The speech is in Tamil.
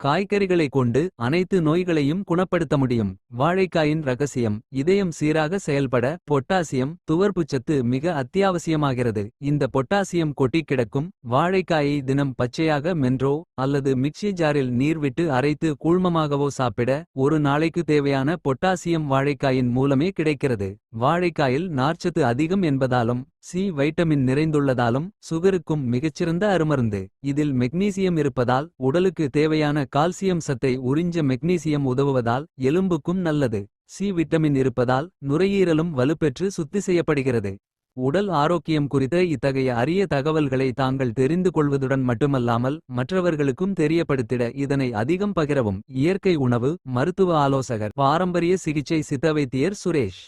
காய்கறிகளை கொண்டு அனைத்து நோய்களையும் குணப்படுத்த முடியும். வாழைக்காயின் ரகசியம்: இதயம் சீராக செயல்பட பொட்டாசியம் துவர்ப்புச்சத்து மிக அத்தியாவசியமாகிறது. இந்த பொட்டாசியம் கொட்டிக் கிடக்கும் வாழைக்காயை தினம் பச்சையாக மென்றோ அல்லது மிக்ஸி ஜாரில் நீர் விட்டு அரைத்து கூழ்மமாகவோ சாப்பிட ஒரு நாளைக்கு தேவையான பொட்டாசியம் வாழைக்காயின் மூலமே கிடைக்கிறது. வாழைக்காயில் நார்ச்சத்து அதிகம் என்பதாலும் சி வைட்டமின் நிறைந்துள்ளதாலும் சுகருக்கும் மிகச்சிறந்த அருமருந்து. இதில் மெக்னீசியம் இருப்பதால் உடலுக்கு தேவையான கால்சியம் சத்தை உறிஞ்ச மெக்னீசியம் உதவுவதால் எலும்புக்கும் நல்லது. சி விட்டமின் இருப்பதால் நுரையீரலும் வலுப்பெற்று சுத்தி செய்யப்படுகிறது. உடல் ஆரோக்கியம் குறித்த இத்தகைய அரிய தகவல்களை தாங்கள் தெரிந்து கொள்வதுடன் மட்டுமல்லாமல் மற்றவர்களுக்கும் தெரியப்படுத்திட இதனை அதிகம் பகிரவும். இயற்கை உணவு மருத்துவ ஆலோசகர் பாரம்பரிய சிகிச்சை சித்த வைத்தியர் சுரேஷ்.